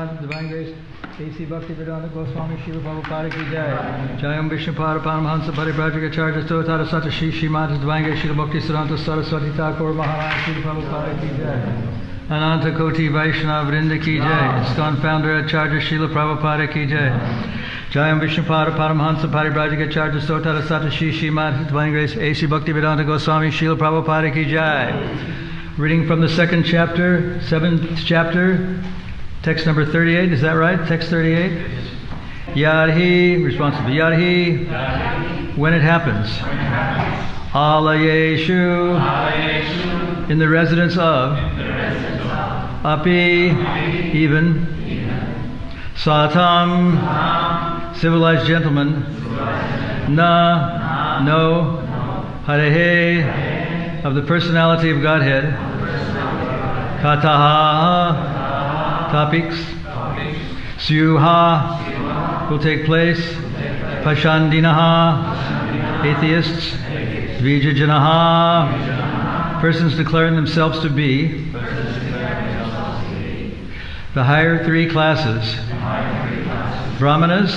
Srimad Divine Grace A.C. Bhaktivedanta Goswami Srila Prabhupada ki jai. Jayam Vishnupada Paramahansa Parivrajacacharya Stotada Satashi Srimad Divine Grace Srila Bhaktisiddhanta Saraswati Thakur Maharaj Srila Prabhupada ki jai. Ananta Koti Vaishnava Vrinda ki jai. ISKCON founder Acharya Srila Prabhupada ki jai. Jayam Vishnupada Paramahansa Parivrajacacharya Stotada Satashi Srimad Divine Grace A.C. Bhaktivedanta Goswami Srila Prabhupada ki jai. Reading from the second chapter, 7th chapter, text number 38, is that right? Text 38? Yadhi, responsible. Yadhi, when it happens. Alayeshu, in the residence of. Api, even. Satam, civilized gentlemen. Na, no. Harehe, of the personality of Godhead. Kataha, topics. Syuha, will take place. Pashandinaha, atheists. Vijajanaha, persons declaring themselves to be. The higher three classes. Brahmanas,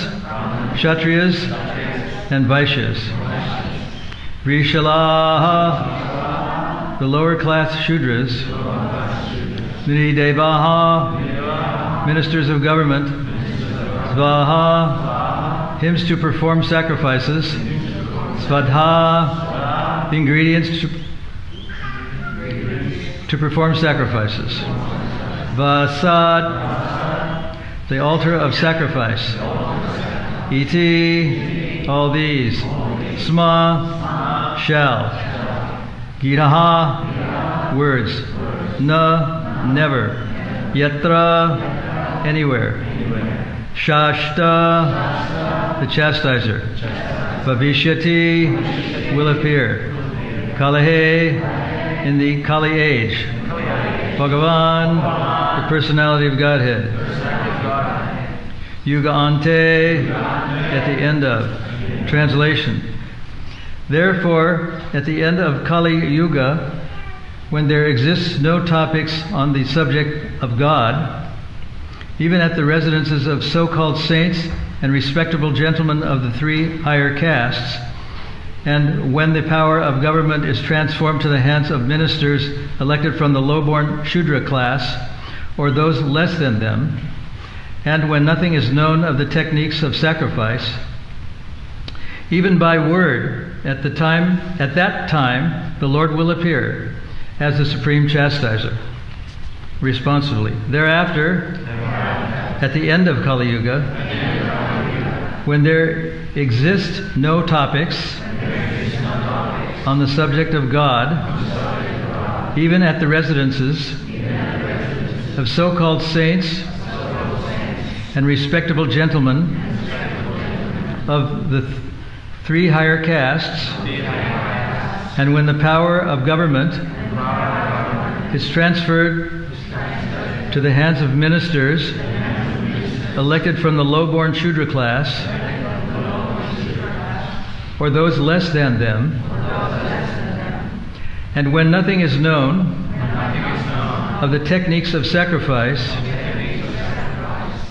Kshatriyas, and Vaishyas. Vrishalaha, the lower class Shudras. Nidevaha, ministers of government. Svaha, hymns to perform sacrifices. Svadha, the ingredients to perform sacrifices. Vasad, the altar of sacrifice. Iti, all these. Sma, shall. Gitaha, words. Na, never. Yatra, anywhere. Shashta, the chastiser. Bhavishyati, will appear. Kalahe, in the Kali age. Bhagavan, the personality of Godhead. Yuga ante, at the end of. Translation. Therefore, at the end of Kali Yuga, when there exists no topics on the subject of God, even at the residences of so-called saints and respectable gentlemen of the three higher castes, and when the power of government is transformed to the hands of ministers elected from the low-born Shudra class, or those less than them, and when nothing is known of the techniques of sacrifice, even by word, at that time, the Lord will appear as the supreme chastiser, responsibly. Thereafter, at the end of Kali Yuga, when there exist no topics on the subject of God, even at the residences of so-called saints and respectable gentlemen of the three higher castes, and when the power of government is transferred to the hands of ministers elected from the low-born Shudra class, or those less than them, and when nothing is known of the techniques of sacrifice,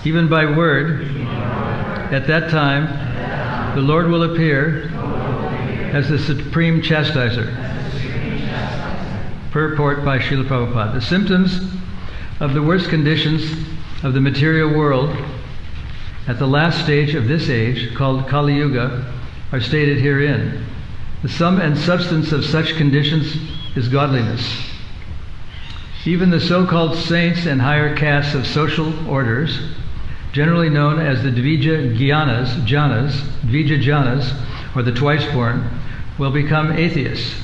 even by word, at that time, the Lord will appear as the supreme chastiser. Purport by Srila Prabhupada. The symptoms of the worst conditions of the material world at the last stage of this age, called Kali Yuga, are stated herein. The sum and substance of such conditions is godliness. Even the so-called saints and higher castes of social orders, generally known as the Dvija Janas, or the twice-born, will become atheists.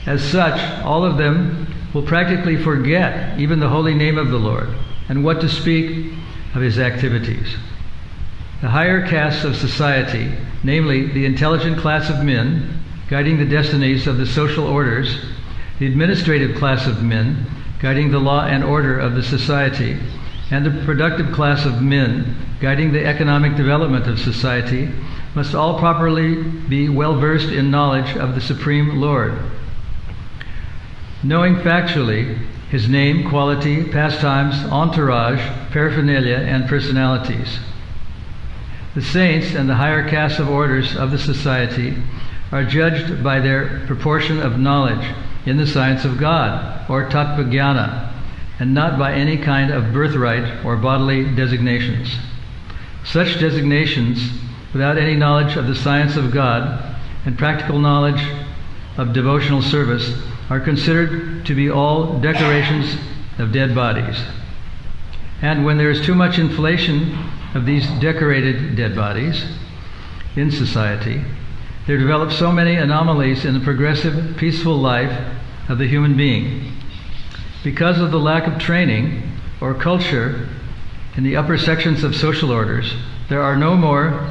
As such, all of them will practically forget even the holy name of the Lord, and what to speak of his activities. The higher castes of society, namely the intelligent class of men, guiding the destinies of the social orders, the administrative class of men, guiding the law and order of the society, and the productive class of men, guiding the economic development of society, must all properly be well versed in knowledge of the Supreme Lord. Knowing factually his name, quality, pastimes, entourage, paraphernalia, and personalities. The saints and the higher castes of orders of the society are judged by their proportion of knowledge in the science of God, or tattva-jnana, and not by any kind of birthright or bodily designations. Such designations, without any knowledge of the science of God and practical knowledge of devotional service, are considered to be all decorations of dead bodies. And when there is too much inflation of these decorated dead bodies in society, there develop so many anomalies in the progressive, peaceful life of the human being. Because of the lack of training or culture in the upper sections of social orders, there are no more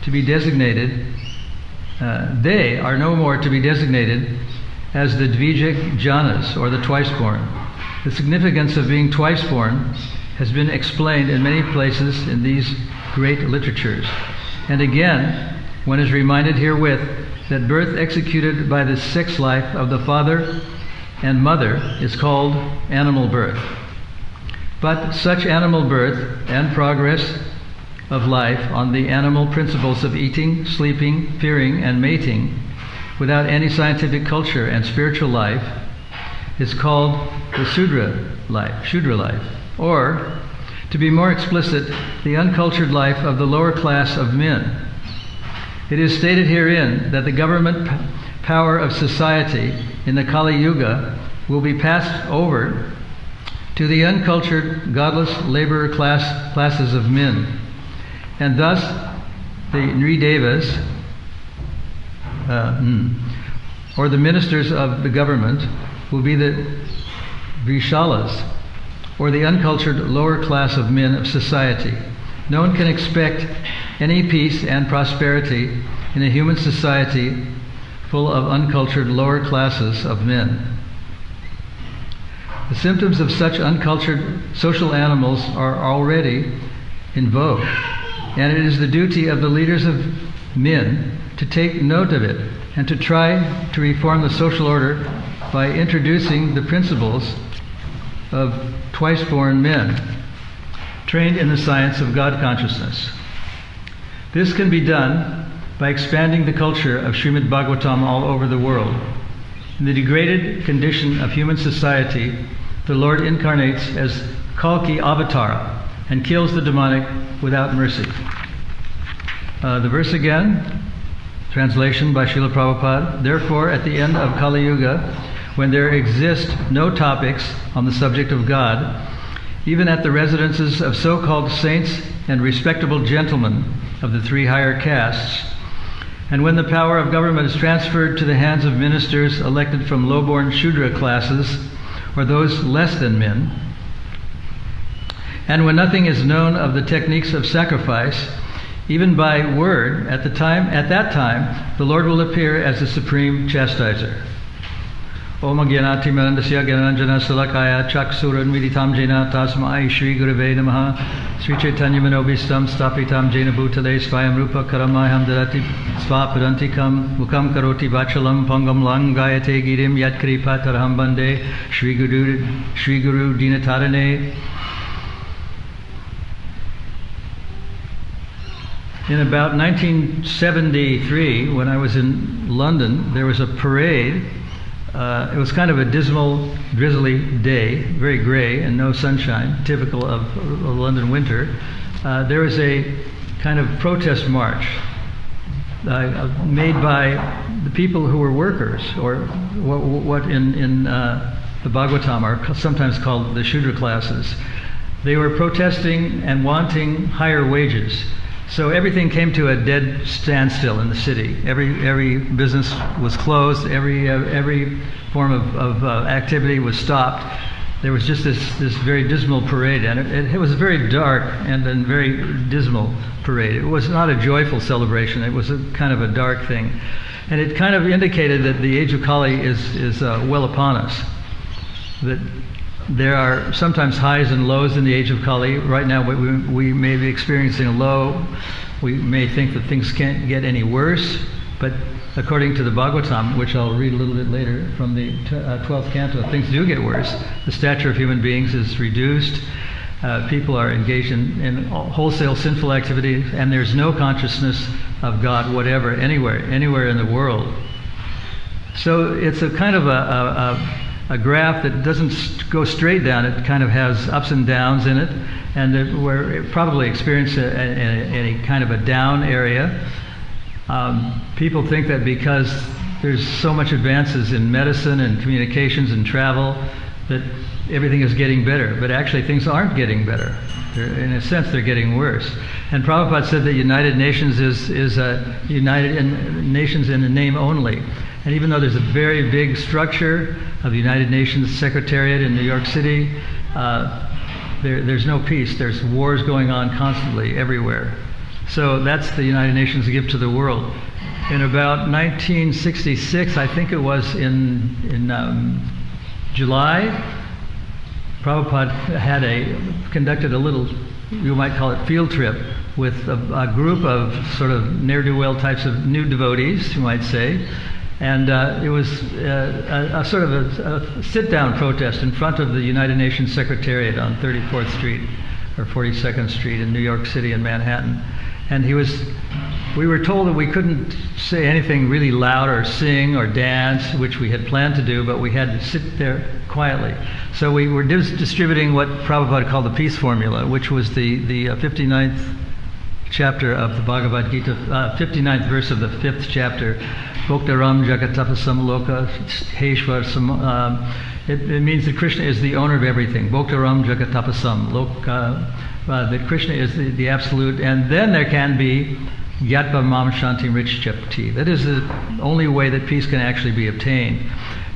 to be designated. They are no more to be designated as the Dvijak Jhanas, or the twice-born. The significance of being twice-born has been explained in many places in these great literatures. And again, one is reminded herewith that birth executed by the sex life of the father and mother is called animal birth. But such animal birth and progress of life on the animal principles of eating, sleeping, fearing, and mating, without any scientific culture and spiritual life, is called the Shudra life, or, to be more explicit, the uncultured life of the lower class of men. It is stated herein that the government power of society in the Kali Yuga will be passed over to the uncultured, godless laborer classes of men, and thus the Nridevas, or the ministers of the government, will be the Vishalas, or the uncultured lower class of men of society. No one can expect any peace and prosperity in a human society full of uncultured lower classes of men. The symptoms of such uncultured social animals are already in vogue, and it is the duty of the leaders of men to take note of it and to try to reform the social order by introducing the principles of twice-born men trained in the science of God consciousness. This can be done by expanding the culture of Srimad Bhagavatam all over the world. In the degraded condition of human society, the Lord incarnates as Kalki Avatara and kills the demonic without mercy. The verse again, translation by Srila Prabhupada. Therefore, at the end of Kali Yuga, when there exist no topics on the subject of God, even at the residences of so-called saints and respectable gentlemen of the three higher castes, and when the power of government is transferred to the hands of ministers elected from low-born Shudra classes, or those less than men, and when nothing is known of the techniques of sacrifice, even by word, at that time, the Lord will appear as the supreme chastiser. Om Gyanati Manandasya Gyananjana Salakaya Chaksuran Viditam Jena Tasmai Shri Gurave Namaha Sri Chaitanya Manobhistam Stapitam Jena Bhutale Svayam Rupa Karamayam Dadati Svapadantikam Mukam Karoti Vachalam Pangam Langayate Girim Yat Kripatarham Bande Shri Guru Dinatarane. In about 1973, when I was in London, there was a parade. It was kind of a dismal, drizzly day, very gray and no sunshine, typical of a London winter. There was a kind of protest march made by the people who were workers, or what in the Bhagavatam are sometimes called the Shudra classes. They were protesting and wanting higher wages. So everything came to a dead standstill in the city. Every business was closed. Every form of activity was stopped. There was just this very dismal parade, and it was a very dark and very dismal parade. It was not a joyful celebration. It was a kind of a dark thing, and it kind of indicated that the age of Kali is well upon us. That there are sometimes highs and lows in the age of Kali. Right now we may be experiencing a low. We may think that things can't get any worse, But according to the Bhagavatam, which I'll read a little bit later from the 12th canto, things do get worse. The stature of human beings is reduced. People are engaged in wholesale sinful activity, and there's no consciousness of God whatever, anywhere in the world. So it's a kind of a graph that doesn't go straight down. It kind of has ups and downs in it, and we're probably experiencing any kind of a down area. People think that because there's so much advances in medicine and communications and travel that everything is getting better, but actually things aren't getting better. In a sense, they're getting worse. And Prabhupada said that United Nations is United Nations in the name only. And even though there's a very big structure of the United Nations Secretariat in New York City, there's no peace. There's wars going on constantly everywhere. So that's the United Nations gift to the world. In about 1966, I think it was in July, Prabhupada conducted a little, you might call it field trip, with a group of sort of ne'er-do-well types of new devotees, you might say. And it was a sort of a sit-down protest in front of the United Nations Secretariat on 34th Street or 42nd Street in New York City and Manhattan. And we were told that we couldn't say anything really loud or sing or dance, which we had planned to do, but we had to sit there quietly. So we were distributing what Prabhupada called the peace formula, which was the 59th chapter of the Bhagavad Gita, 59th verse of the 5th chapter, Bhoktaram Jagatapasam Loka Heshwar Sam. It means that Krishna is the owner of everything. Bhoktaram Jagatapasam Loka. That Krishna is the absolute, and then there can be Gyatva Mam Shanti Richchapti. That is the only way that peace can actually be obtained.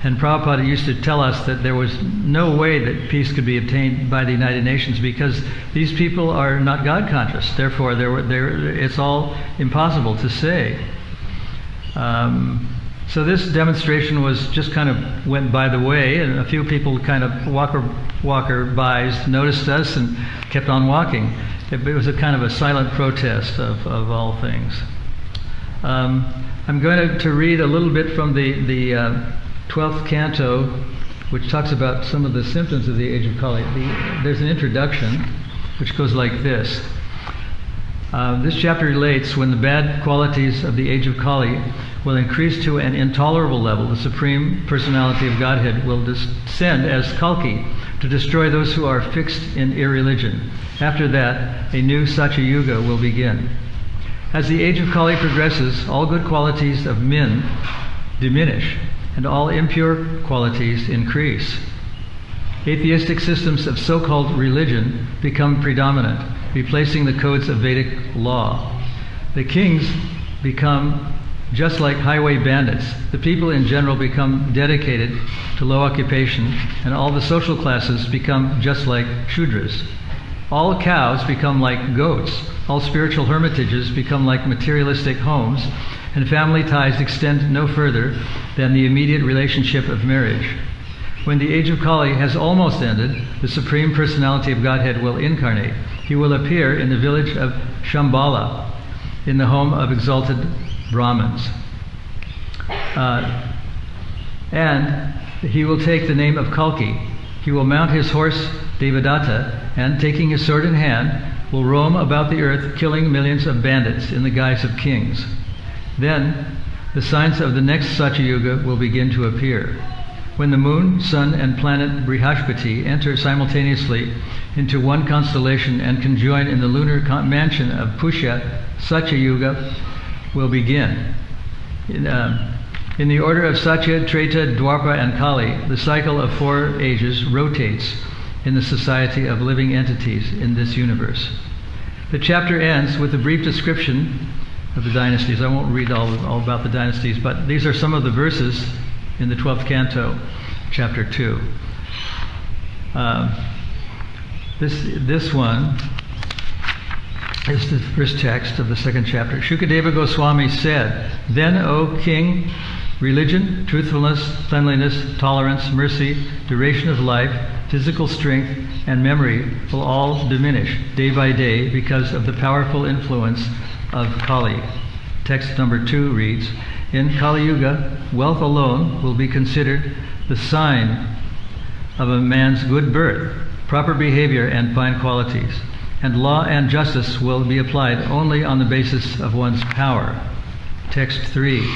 And Prabhupada used to tell us that there was no way that peace could be obtained by the United Nations because these people are not God conscious. Therefore, it's all impossible to say. So this demonstration was just kind of went by the way, and a few people kind of walker-bys noticed us and kept on walking. It was a kind of a silent protest of all things. I'm going to read a little bit from the 12th canto, which talks about some of the symptoms of the age of Kali. There's an introduction, which goes like this. This chapter relates when the bad qualities of the age of Kali will increase to an intolerable level, the Supreme Personality of Godhead will descend as Kalki to destroy those who are fixed in irreligion. After that, a new Satya Yuga will begin. As the age of Kali progresses, all good qualities of men diminish and all impure qualities increase. Atheistic systems of so-called religion become predominant, replacing the codes of Vedic law. The kings become just like highway bandits. The people in general become dedicated to low occupation, and all the social classes become just like Shudras. All cows become like goats. All spiritual hermitages become like materialistic homes, and family ties extend no further than the immediate relationship of marriage. When the age of Kali has almost ended, the Supreme Personality of Godhead will incarnate. He will appear in the village of Shambhala, in the home of exalted Brahmins. And he will take the name of Kalki. He will mount his horse Devadatta, and taking his sword in hand, will roam about the earth, killing millions of bandits in the guise of kings. Then the signs of the next Satya Yuga will begin to appear. When the moon, sun, and planet Brihaspati enter simultaneously into one constellation and conjoin in the lunar mansion of Pushya, Satya Yuga will begin. In the order of Satya, Treta, Dwapara, and Kali, the cycle of 4 ages rotates in the society of living entities in this universe. The chapter ends with a brief description of the dynasties. I won't read all about the dynasties, but these are some of the verses in the 12th canto, chapter 2. This one is the first text of the 2nd chapter. Shukadeva Goswami said, "Then, O king, religion, truthfulness, cleanliness, tolerance, mercy, duration of life, physical strength, and memory will all diminish day by day because of the powerful influence of Kali." Text number 2 reads, In Kali Yuga, wealth alone will be considered the sign of a man's good birth, proper behavior, and fine qualities. And law and justice will be applied only on the basis of one's power. Text 3.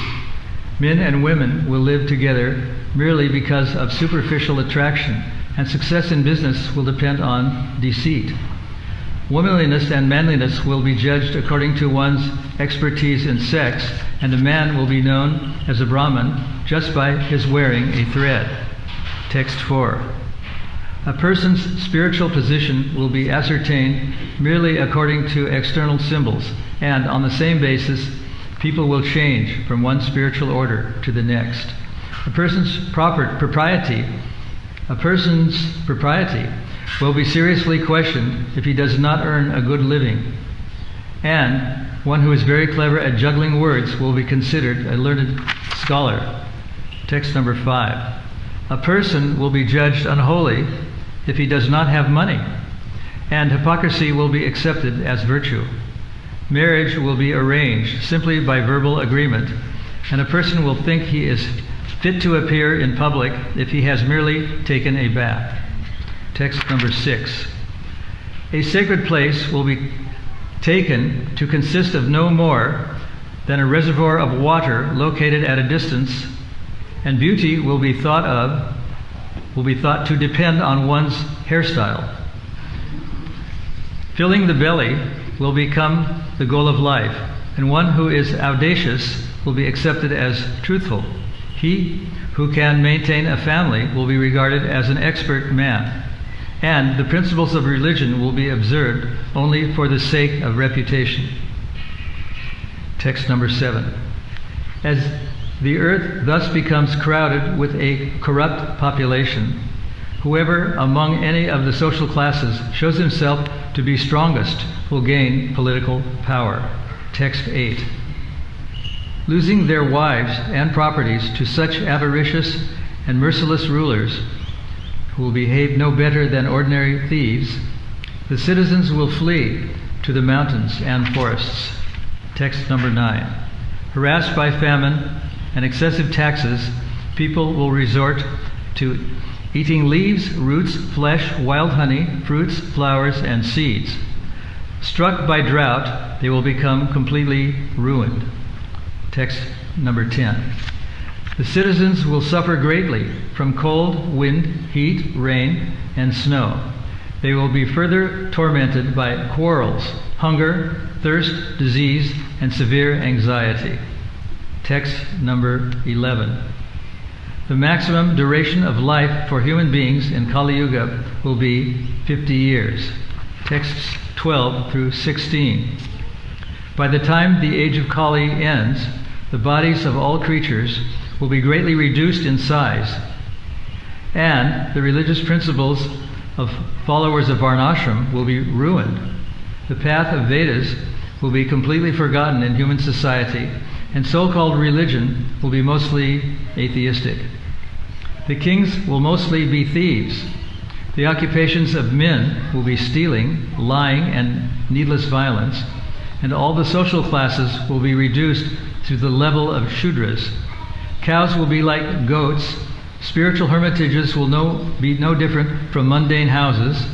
Men and women will live together merely because of superficial attraction, and success in business will depend on deceit. Womanliness and manliness will be judged according to one's expertise in sex, and a man will be known as a Brahman just by his wearing a thread. Text 4. A person's spiritual position will be ascertained merely according to external symbols, and on the same basis, people will change from one spiritual order to the next. A person's propriety will be seriously questioned if he does not earn a good living. And one who is very clever at juggling words will be considered a learned scholar. Text number 5. A person will be judged unholy if he does not have money, and hypocrisy will be accepted as virtue. Marriage will be arranged simply by verbal agreement, and a person will think he is fit to appear in public if he has merely taken a bath. Text number 6. A sacred place will be taken to consist of no more than a reservoir of water located at a distance, and beauty will be thought to depend on one's hairstyle. Filling the belly will become the goal of life, and one who is audacious will be accepted as truthful. He who can maintain a family will be regarded as an expert man, and the principles of religion will be observed only for the sake of reputation. Text number 7. As the earth thus becomes crowded with a corrupt population, whoever among any of the social classes shows himself to be strongest will gain political power. Text 8. Losing their wives and properties to such avaricious and merciless rulers who will behave no better than ordinary thieves, the citizens will flee to the mountains and forests. Text number 9. Harassed by famine and excessive taxes, people will resort to eating leaves, roots, flesh, wild honey, fruits, flowers, and seeds. Struck by drought, they will become completely ruined. Text number 10. The citizens will suffer greatly from cold, wind, heat, rain, and snow. They will be further tormented by quarrels, hunger, thirst, disease, and severe anxiety. Text number 11. The maximum duration of life for human beings in Kali Yuga will be 50 years. Texts 12 through 16. By the time the age of Kali ends, the bodies of all creatures will be greatly reduced in size, and the religious principles of followers of Varnashram will be ruined. The path of Vedas will be completely forgotten in human society, and so-called religion will be mostly atheistic. The kings will mostly be thieves. The occupations of men will be stealing, lying, and needless violence, and all the social classes will be reduced to the level of Shudras. Cows will be like goats, spiritual hermitages will be no different from mundane houses,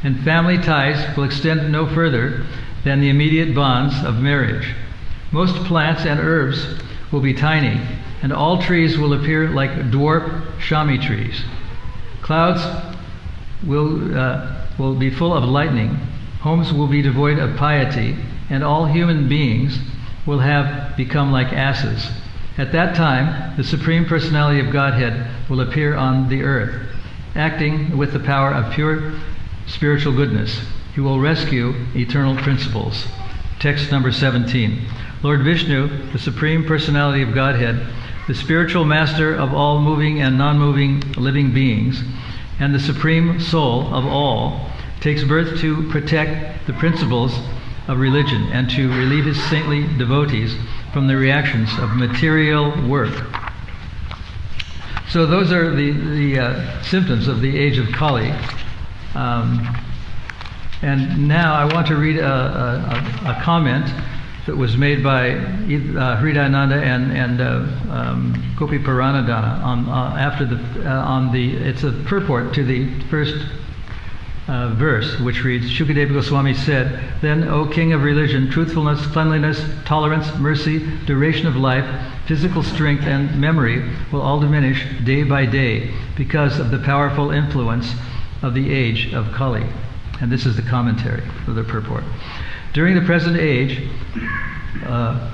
and family ties will extend no further than the immediate bonds of marriage. Most plants and herbs will be tiny, and all trees will appear like dwarf shami trees. Clouds will be full of lightning, homes will be devoid of piety, and all human beings will have become like asses. At that time, the Supreme Personality of Godhead will appear on the earth, acting with the power of pure spiritual goodness. He will rescue eternal principles. Text number 17. Lord Vishnu, the Supreme Personality of Godhead, the spiritual master of all moving and non-moving living beings, and the Supreme Soul of all, takes birth to protect the principles of religion and to relieve his saintly devotees from the reactions of material work. So those are the symptoms of the age of Kali. And now I want to read a comment that was made by Hridayananda and Gopi Paranadhana it's a purport to the first verse, which reads, Shukadeva Goswami said, "Then, O King of religion, truthfulness, cleanliness, tolerance, mercy, duration of life, physical strength, and memory will all diminish day by day because of the powerful influence of the age of Kali." And this is the commentary for the purport. During the present age,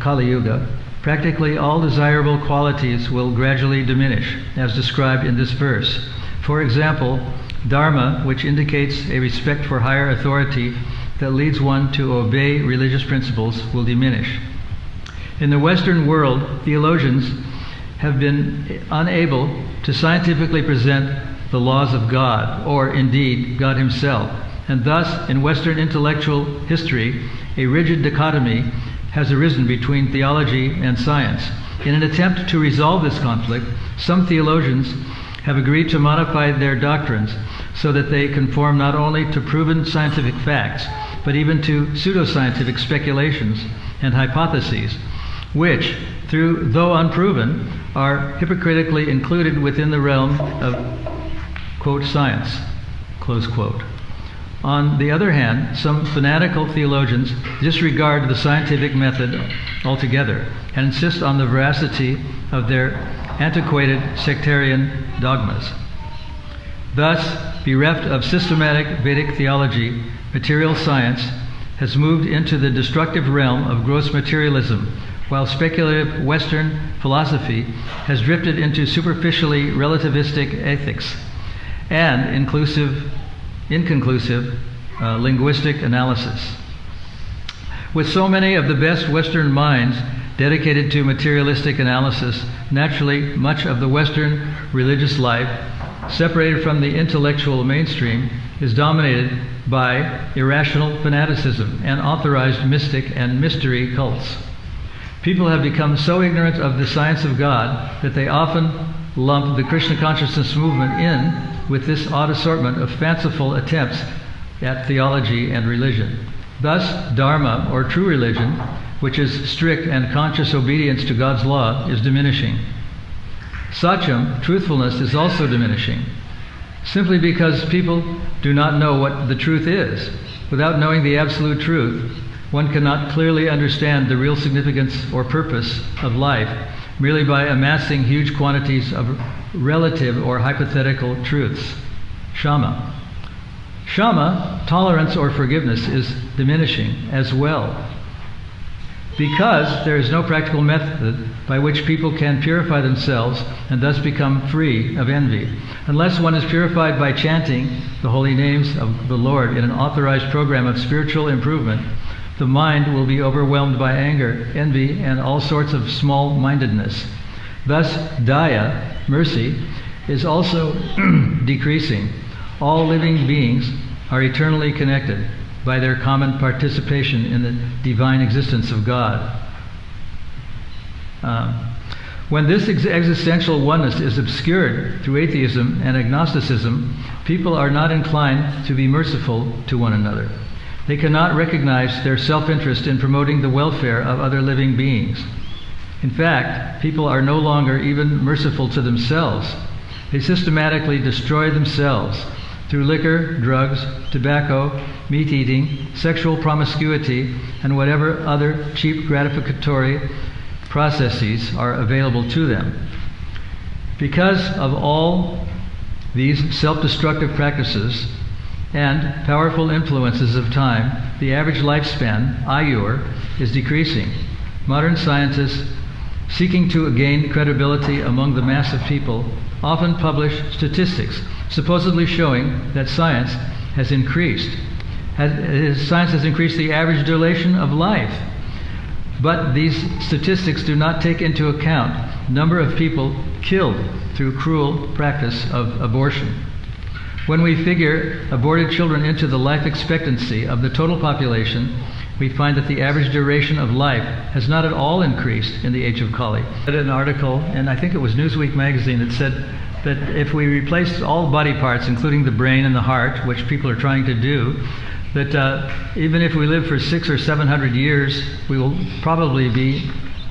Kali Yuga, practically all desirable qualities will gradually diminish, as described in this verse. For example, Dharma, which indicates a respect for higher authority that leads one to obey religious principles, will diminish. In the Western world, theologians have been unable to scientifically present the laws of God, or indeed God himself, and thus in Western intellectual history a rigid dichotomy has arisen between theology and science. In an attempt to resolve this conflict, some theologians have agreed to modify their doctrines so that they conform not only to proven scientific facts, but even to pseudoscientific speculations and hypotheses, which, though unproven, are hypocritically included within the realm of, quote, science, close quote. On the other hand, some fanatical theologians disregard the scientific method altogether and insist on the veracity of their antiquated sectarian dogmas. Thus, bereft of systematic Vedic theology, material science has moved into the destructive realm of gross materialism, while speculative Western philosophy has drifted into superficially relativistic ethics and inconclusive linguistic analysis. With so many of the best Western minds dedicated to materialistic analysis, naturally much of the Western religious life, separated from the intellectual mainstream, is dominated by irrational fanaticism and authorized mystic and mystery cults. People have become so ignorant of the science of God that they often lump the Krishna consciousness movement in with this odd assortment of fanciful attempts at theology and religion. Thus, Dharma, or true religion, which is strict and conscious obedience to God's law, is diminishing. Satyam, truthfulness, is also diminishing, simply because people do not know what the truth is. Without knowing the absolute truth, one cannot clearly understand the real significance or purpose of life merely by amassing huge quantities of relative or hypothetical truths. Shama. Shama, tolerance or forgiveness, is diminishing as well, because there is no practical method by which people can purify themselves and thus become free of envy. Unless one is purified by chanting the holy names of the Lord in an authorized program of spiritual improvement, the mind will be overwhelmed by anger, envy, and all sorts of small-mindedness. Thus, Daya, mercy, is also decreasing. All living beings are eternally connected by their common participation in the divine existence of God. When this existential oneness is obscured through atheism and agnosticism, people are not inclined to be merciful to one another. They cannot recognize their self-interest in promoting the welfare of other living beings. In fact, people are no longer even merciful to themselves. They systematically destroy themselves through liquor, drugs, tobacco, meat eating, sexual promiscuity, and whatever other cheap gratificatory processes are available to them. Because of all these self-destructive practices and powerful influences of time, the average lifespan, Ayur, is decreasing. Modern scientists, seeking to gain credibility among the mass of people, often publish statistics supposedly showing that science has increased the average duration of life. But these statistics do not take into account the number of people killed through cruel practice of abortion. When we figure aborted children into the life expectancy of the total population, we find that the average duration of life has not at all increased in the age of Kali. I read an article, and I think it was Newsweek magazine, that said that if we replaced all body parts, including the brain and the heart, which people are trying to do, that even if we live for 600 or 700 years, we will probably be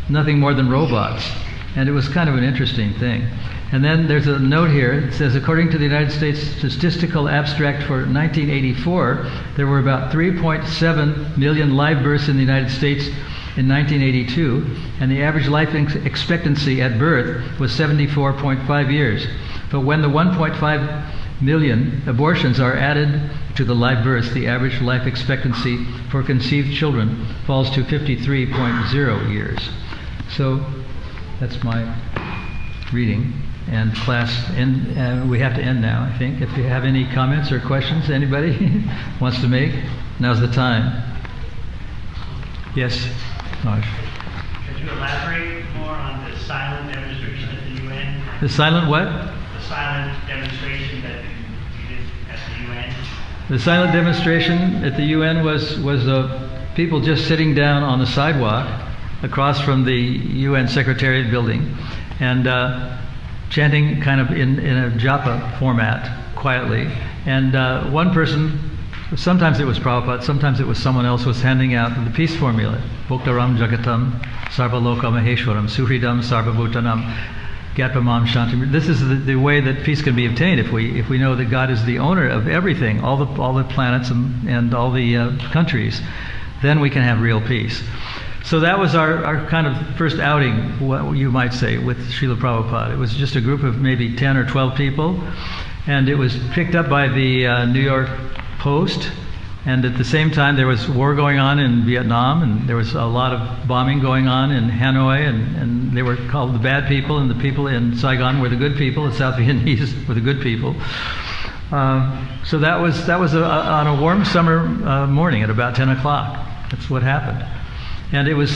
nothing more than robots. And it was kind of an interesting thing. And then there's a note here. It says, according to the United States Statistical Abstract for 1984, there were about 3.7 million live births in the United States in 1982, and the average life expectancy at birth was 74.5 years. But when the 1.5 million abortions are added to the live births, the average life expectancy for conceived children falls to 53.0 years. So that's my reading. And class, we have to end now, I think. If you have any comments or questions, anybody wants to make, now's the time. Yes, Raj. Could you elaborate more on the silent demonstration at the UN? The silent what? The silent demonstration that you did at the UN. The silent demonstration at the UN was people just sitting down on the sidewalk across from the UN Secretariat building and chanting kind of in a japa format, quietly. And one person, sometimes it was Prabhupada, sometimes it was someone else, was handing out the peace formula. Bhoktaram Jagatam Sarvaloka Maheshwaram Suhridam Sarvabhutanam Gatpamam Shanti. This is the way that peace can be obtained if we know that God is the owner of everything, all the planets and all the countries. Then we can have real peace. So that was our kind of first outing, what you might say, with Srila Prabhupada. It was just a group of maybe 10 or 12 people, and it was picked up by the New York Post, and at the same time there was war going on in Vietnam, and there was a lot of bombing going on in Hanoi, and they were called the bad people, and the people in Saigon were the good people, the South Vietnamese were the good people. So that was on a warm summer morning at about 10 o'clock. That's what happened. And it was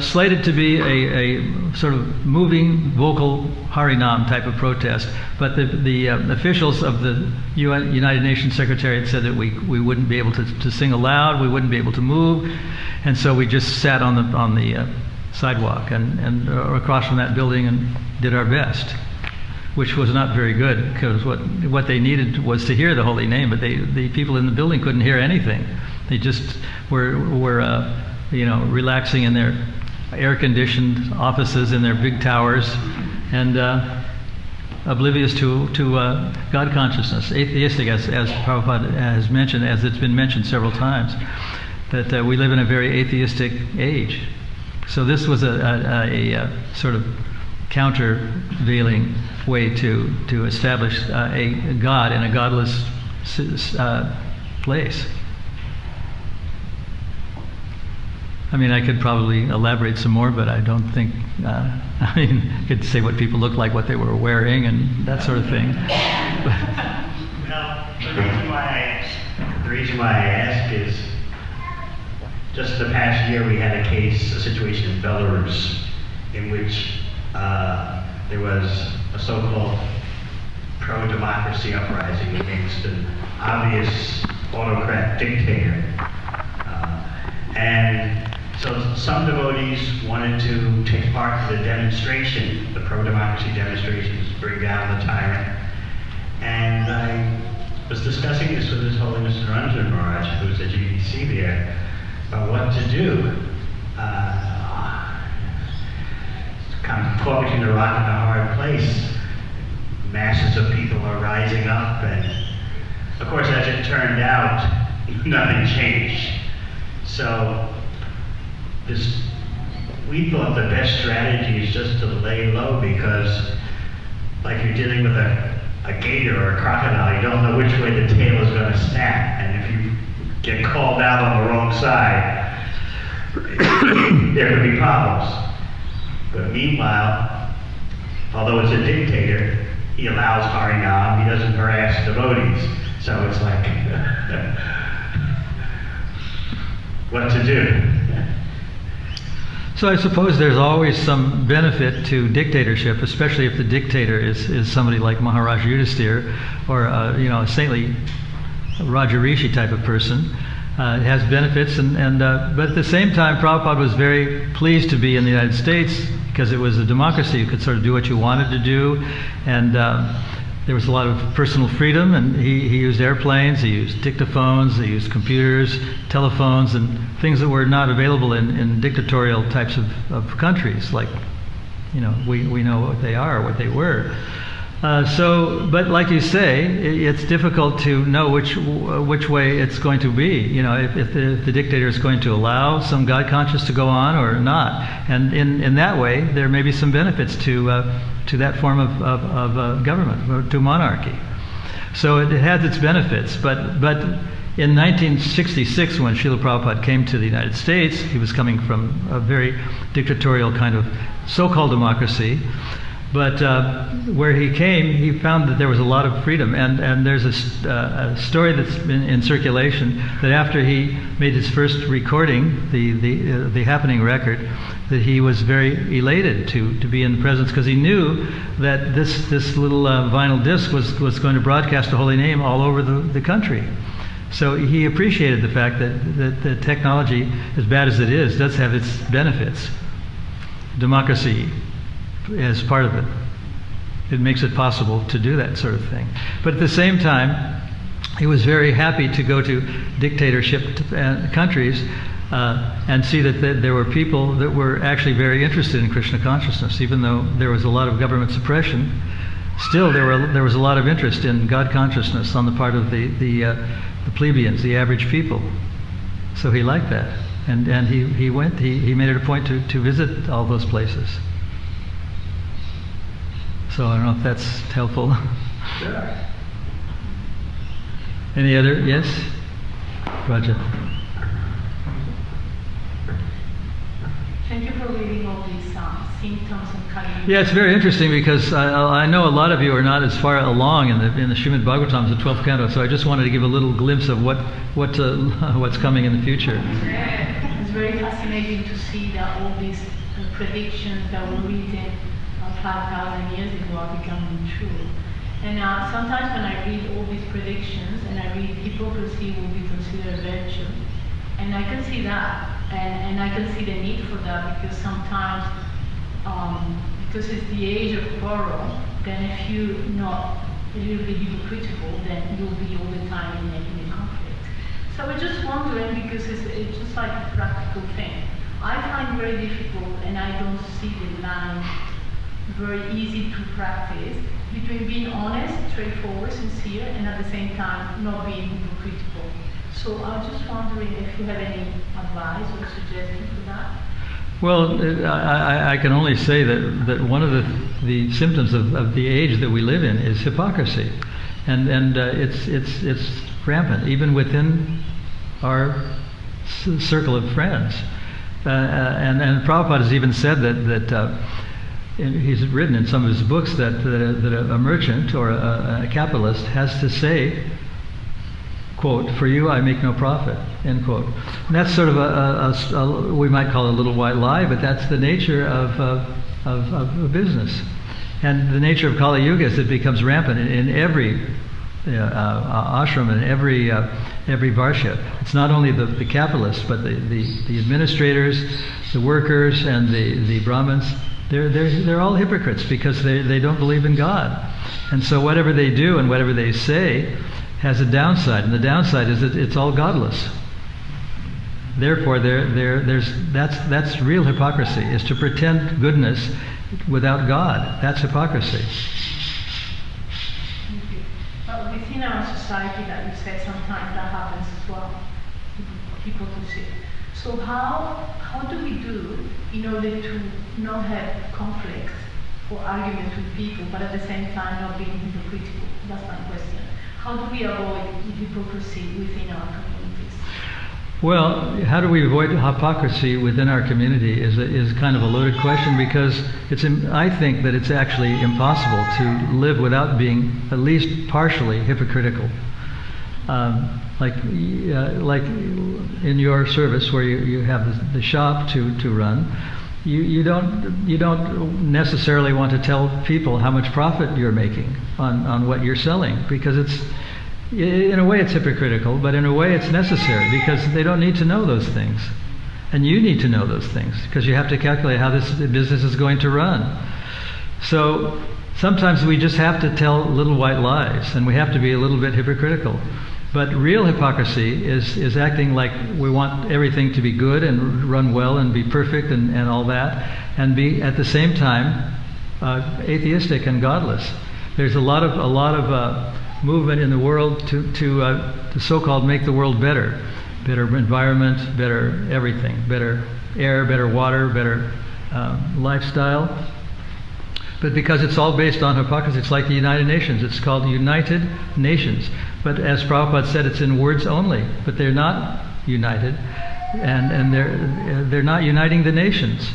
slated to be a sort of moving vocal Harinam type of protest, but the officials of the United Nations Secretariat said that we wouldn't be able to sing aloud, we wouldn't be able to move, and so we just sat on the sidewalk and across from that building and did our best, which was not very good, because what they needed was to hear the holy name, but the people in the building couldn't hear anything. They just were relaxing in their air-conditioned offices in their big towers, and oblivious to God consciousness, atheistic, as Prabhupada has mentioned, as it's been mentioned several times, that we live in a very atheistic age. So this was a sort of countervailing way to establish a God in a godless place. I mean, I could probably elaborate some more, but I don't think, I could say what people looked like, what they were wearing, and that sort of thing. Well, the reason why I ask is, just the past year we had a situation in Belarus, in which there was a so-called pro-democracy uprising against an obvious autocrat dictator. And so some devotees wanted to take part in the demonstration, the pro-democracy demonstrations, bring down the tyrant. And I was discussing this with His Holiness Niranjan Maharaj, who's at GDC there, about what to do. Kind of caught between a rock and a hard place. Masses of people are rising up, and of course, as it turned out, nothing changed. So we thought the best strategy is just to lay low, because like you're dealing with a gator or a crocodile, you don't know which way the tail is going to snap, and if you get called out on the wrong side, there could be problems. But meanwhile, although it's a dictator, he allows Harinam, he doesn't harass devotees. So it's like, what to do? So I suppose there's always some benefit to dictatorship, especially if the dictator is somebody like Maharaj Yudhisthira, or a saintly Rajarishi type of person. It has benefits, but at the same time, Prabhupada was very pleased to be in the United States, because it was a democracy. You could sort of do what you wanted to do, and there was a lot of personal freedom, and he used airplanes, he used dictaphones, he used computers, telephones, and things that were not available in dictatorial types of countries, like, we know what they are, what they were. But like you say, it's difficult to know which way it's going to be. If the dictator is going to allow some God conscious to go on or not. And in that way, there may be some benefits to that form of government, or to monarchy. So it has its benefits. But in 1966, when Srila Prabhupada came to the United States, he was coming from a very dictatorial kind of so-called democracy. But where he came, he found that there was a lot of freedom. And there's a story that's been in circulation that after he made his first recording, the happening record, that he was very elated to be in the presence, because he knew that this little vinyl disc was going to broadcast the holy name all over the country. So he appreciated the fact that the technology, as bad as it is, does have its benefits. Democracy as part of it. It makes it possible to do that sort of thing. But at the same time, he was very happy to go to dictatorship countries and see that there were people that were actually very interested in Krishna consciousness. Even though there was a lot of government suppression, still there was a lot of interest in God consciousness on the part of the plebeians, the average people. So he liked that. And he made it a point to visit all those places. So I don't know if that's helpful. Sure. Any other? Yes? Roger. Thank you for reading all these symptoms and Kali Yuga. Yeah, it's very interesting, because I know a lot of you are not as far along in the Srimad Bhagavatam, the 12th canto, so I just wanted to give a little glimpse of what's coming in the future. It's very fascinating to see that all these predictions that were written 5,000 years ago are becoming true. And sometimes when I read all these predictions, and I read hypocrisy will be considered virtue, and I can see that, and I can see the need for that, because sometimes, because it's the age of quarrel, then if you're not a little bit hypocritical, then you'll be all the time in a conflict. So I was just wondering, because it's just like a practical thing. I find very difficult, and I don't see the line very easy to practice, between being honest, straightforward, sincere, and at the same time not being hypocritical. So I was just wondering if you have any advice or suggestion for that? Well, I can only say that one of the symptoms of the age that we live in is hypocrisy, and it's rampant even within our circle of friends. And Prabhupada has even said that he's written in some of his books that a merchant or a capitalist has to say, quote, "For you I make no profit," end quote. And that's sort of a we might call it a little white lie, but that's the nature of business. And the nature of Kali Yuga is it becomes rampant in every ashram and every varship. It's not only the capitalists, but the administrators, the workers, and the Brahmins. They're all hypocrites, because they don't believe in God, and so whatever they do and whatever they say has a downside, and the downside is that it's all godless. Therefore, that's real hypocrisy, is to pretend goodness without God. That's hypocrisy. But within our society, that you said, sometimes that happens as well. People to see. So how do we do in order to not have conflicts or arguments with people, but at the same time not being hypocritical? That's my question. How do we avoid hypocrisy within our communities? Well, how do we avoid hypocrisy within our community is kind of a loaded question, because I think that it's actually impossible to live without being at least partially hypocritical. Like in your service, where you have the shop to run, you don't necessarily want to tell people how much profit you're making on what you're selling, because in a way it's hypocritical, but in a way it's necessary, because they don't need to know those things, and you need to know those things, because you have to calculate how this business is going to run. So sometimes we just have to tell little white lies, and we have to be a little bit hypocritical. But real hypocrisy is acting like we want everything to be good and run well and be perfect and all that, and be at the same time atheistic and godless. There's a lot of movement in the world to so-called make the world better environment, better everything, better air, better water, better lifestyle. But because it's all based on hypocrisy, it's like the United Nations. It's called United Nations. But as Prabhupada said, it's in words only. But they're not united, and they're not uniting the nations.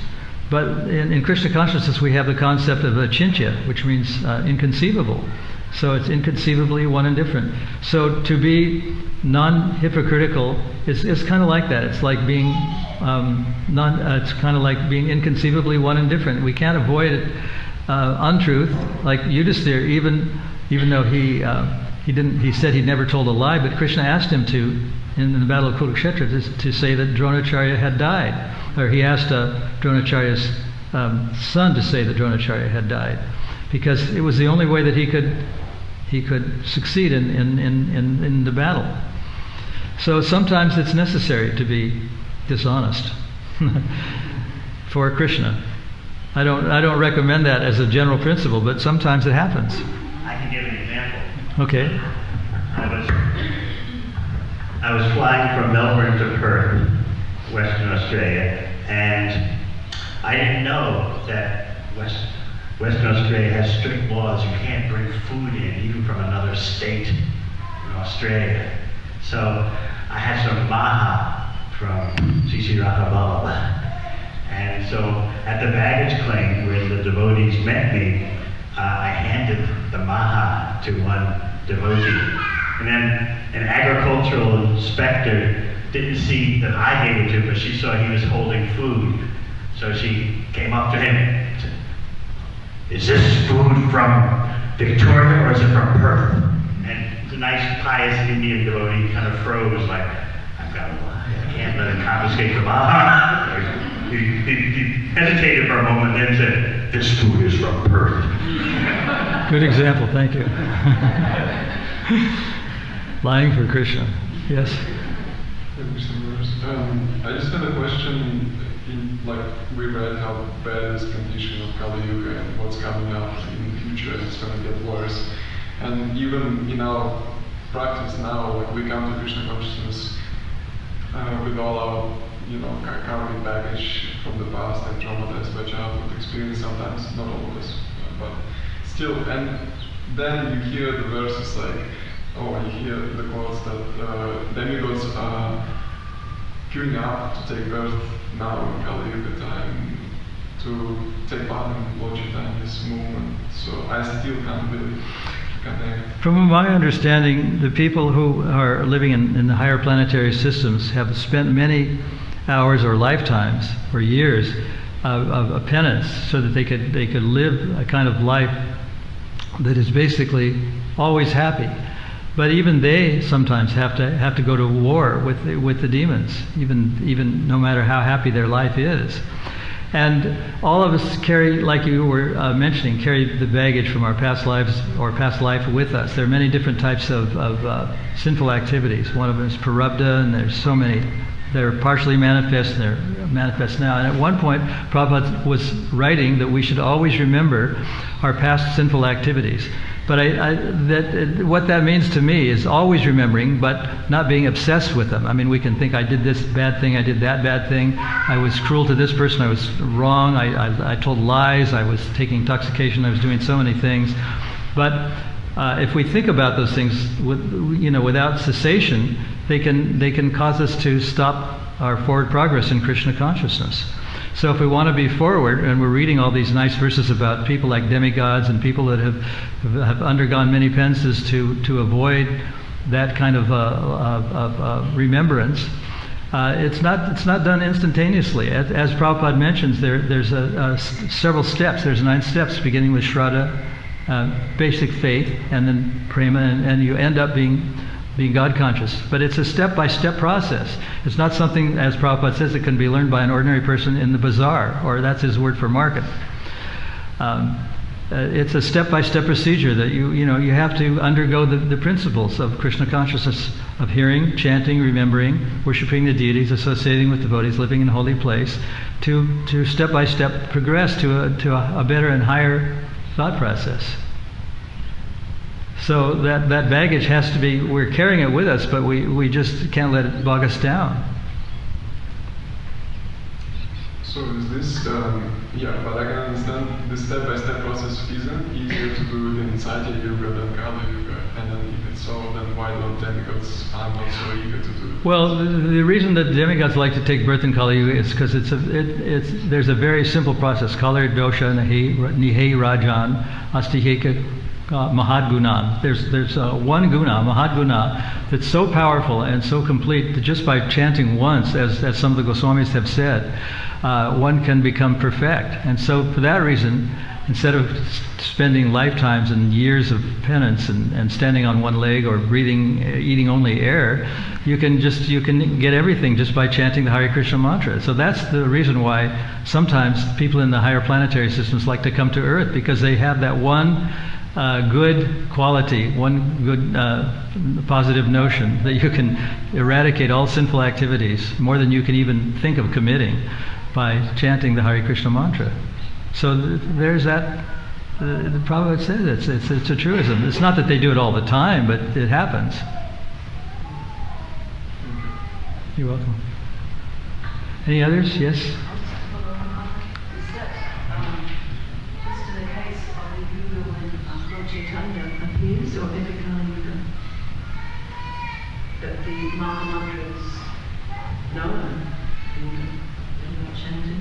But in Krishna consciousness, we have the concept of achintya, which means inconceivable. So it's inconceivably one and different. So to be non-hypocritical is kind of like that. It's like being it's kind of like being inconceivably one and different. We can't avoid it. Untruth, like Yudhisthira, even though he said he never told a lie, but Krishna asked him to, in the Battle of Kurukshetra, to say that Dronacharya had died, or he asked Dronacharya's son to say that Dronacharya had died, because it was the only way that he could succeed in the battle. So sometimes it's necessary to be dishonest for Krishna. I don't recommend that as a general principle, but sometimes it happens. I can give an example. Okay. I was flying from Melbourne to Perth, Western Australia, and I didn't know that Western Australia has strict laws. You can't bring food in, even from another state in Australia. So I had some maha from Sri Rakabala. And so at the baggage claim where the devotees met me, I handed the maha to one devotee. And then an agricultural inspector didn't see that I gave it to him, but she saw he was holding food. So she came up to him and said, "Is this food from Victoria or is it from Perth?" And the nice pious Indian devotee kind of froze like, I can't let him confiscate the maha. He hesitated for a moment, then said, "This food is from Perth." Good example, thank you. Lying for Krishna. Yes? I just had a question. Like we read how bad is condition of Kali Yuga and what's coming up in the future, it's going to get worse. And even in our practice now, like we come to Krishna consciousness with all our karmic baggage from the past, like traumatized by childhood experience sometimes, not always, but still. And then you hear the verses like, you hear the quotes that demigods are queuing up to take birth now in Kali Yuga time, to take part in Lord Chaitanya's movement. So I still can't really connect. From my understanding, the people who are living in the higher planetary systems have spent many hours or lifetimes or years of penance so that they could live a kind of life that is basically always happy. But even they sometimes have to go to war with the demons, even no matter how happy their life is. And all of us carry, like you were mentioning, carry the baggage from our past lives or past life with us. There are many different types of sinful activities. One of them is parabdha, and there's so many. They're partially manifest, and they're manifest now. And at one point, Prabhupada was writing that we should always remember our past sinful activities. But what that means to me is always remembering, but not being obsessed with them. I mean, we can think, I did this bad thing, I did that bad thing, I was cruel to this person, I was wrong, I told lies, I was taking intoxication, I was doing so many things. But if we think about those things, without cessation, they can cause us to stop our forward progress in Krishna consciousness. So if we want to be forward, and we're reading all these nice verses about people like demigods and people that have undergone many penances to avoid that kind of remembrance, it's not done instantaneously. As Prabhupada mentions, there's several steps. There's 9 steps, beginning with Shraddha, basic faith, and then prema, and you end up being God conscious. But it's a step-by-step process. It's not something, as Prabhupada says, that can be learned by an ordinary person in the bazaar, or that's his word for market. it's a step-by-step procedure that you have to undergo the principles of Krishna consciousness, of hearing, chanting, remembering, worshiping the deities, associating with devotees, living in a holy place, to step-by-step progress to a better and higher thought process. So that baggage has to be, we're carrying it with us, but we just can't let it bog us down. So is this, but I can understand the step-by-step process isn't easier to do in Satya Yuga than Kali Yuga, and then if it's so, then why don't demigods are not so eager to do it? Well, the reason that demigods like to take birth in Kali Yuga is because there's a very simple process. Kali dosha nihe rajan astiheka mahadgunan. There's one guna, mahadguna, that's so powerful and so complete that just by chanting once, as some of the Goswamis have said, one can become perfect. And so for that reason, instead of spending lifetimes and years of penance and standing on one leg or eating only air, you can get everything just by chanting the Hare Krishna mantra. So that's the reason why sometimes people in the higher planetary systems like to come to Earth, because they have that one good quality, one good positive notion that you can eradicate all sinful activities more than you can even think of committing by chanting the Hare Krishna mantra. So there's that. The Prabhupada says it's a truism. It's not that they do it all the time, but it happens. You're welcome. Any others? Yes? Just in the case of the Yuga when Lord Chaitanya appears, or every Kali Yuga, that the Maha Mantra is known, and not chanted,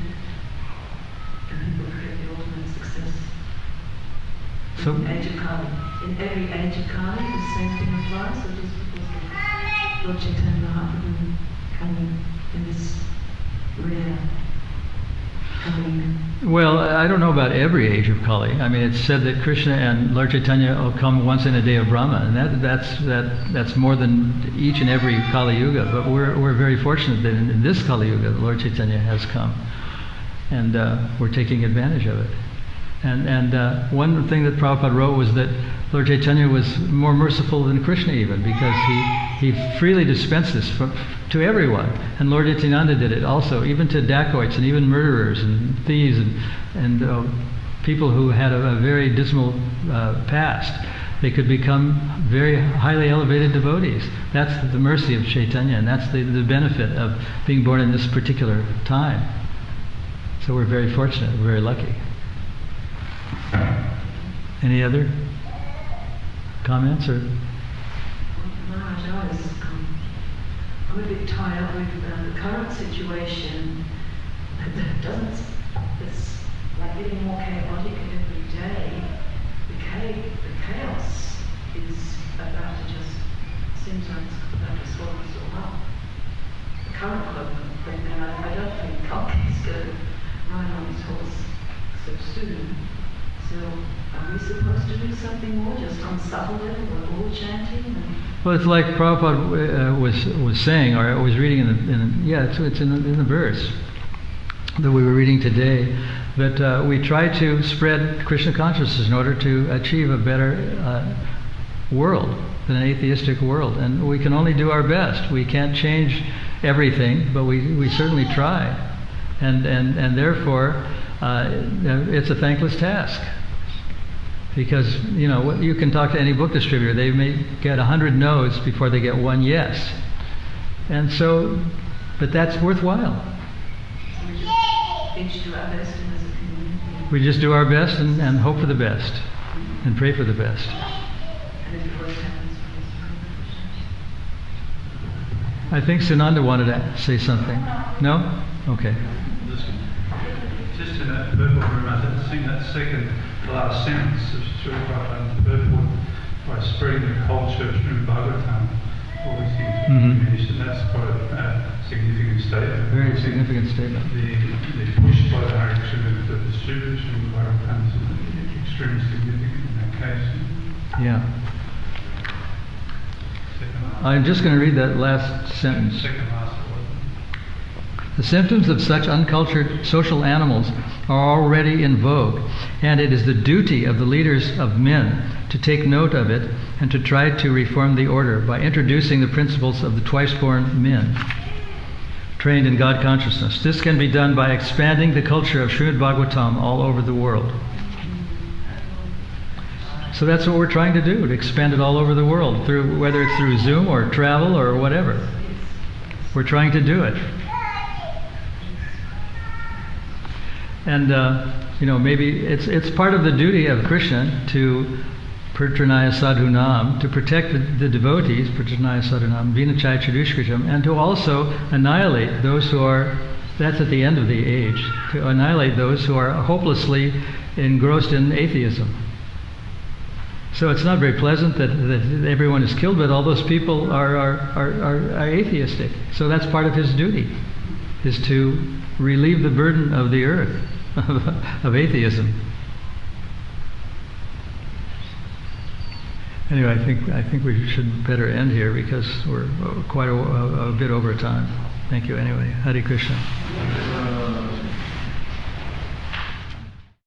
and people create the ultimate success. So, In age of Kali. In every age of Kali, the same thing applies, or just because Lord Chaitanya Mahaprabhu coming in this rare coming? well, I don't know about every age of Kali. I mean, it's said that Krishna and Lord Chaitanya will come once in a day of Brahma, and that's more than each and every Kali Yuga. But we're very fortunate that in this Kali Yuga, Lord Chaitanya has come, and we're taking advantage of it. And one thing that Prabhupada wrote was that Lord Chaitanya was more merciful than Krishna even, because he freely dispensed this to everyone. And Lord Nityananda did it also, even to dacoits and even murderers and thieves and people who had a very dismal past. They could become very highly elevated devotees. That's the mercy of Chaitanya, and that's the benefit of being born in this particular time. So we're very fortunate, we're very lucky. Any other comments or? Maharaj, I'm a bit tied up with the current situation. It's like getting more chaotic every day. The chaos is about to seems like it's about to swallow us all up. The current thing, and I don't think Kalki's going to ride on his horse so soon. So are we supposed to do something more, just on subtle level, we're all chanting? Well, it's like Prabhupada was saying, or I was reading it's in the verse that we were reading today, that we try to spread Krishna consciousness in order to achieve a better world than an atheistic world. And we can only do our best. We can't change everything, but we certainly try. And therefore, it's a thankless task. Because, you can talk to any book distributor. They may get 100 no's before they get one yes. And so, but that's worthwhile. So we just each do our best as a community. We just do our best and hope for the best. And pray for the best. And if the worst happens, I think Sunanda wanted to say something. No? Okay. Just in that purport room, I didn't sing that second to last sentence of Sri Prabhupada's purport by spreading the culture of Srimad Bhagavatam, all these things diminished, and that's quite a significant statement. Very significant statement. The push by the Hare Krishna movement to distribute Srimad Bhagavatam is extremely significant in that case. Yeah. I'm just going to read that last sentence. Second last, it wasn't. The symptoms of such uncultured social animals are already in vogue, and it is the duty of the leaders of men to take note of it and to try to reform the order by introducing the principles of the twice-born men trained in God consciousness. This can be done by expanding the culture of Srimad Bhagavatam all over the world. So that's what we're trying to do, to expand it all over the world, through whether it's through Zoom or travel or whatever. We're trying to do it. And maybe it's part of the duty of Krishna to Pratranaya Sadhunam, to protect the devotees, Pratranaya Sadhunam, Vinachaya Chadushkritam, and to also annihilate those who are, that's at the end of the age, to annihilate those who are hopelessly engrossed in atheism. So it's not very pleasant that everyone is killed, but all those people are atheistic. So that's part of his duty, is to relieve the burden of the earth, of atheism. Anyway, I think we should better end here because we're quite a bit over time. Thank you anyway. Hare Krishna.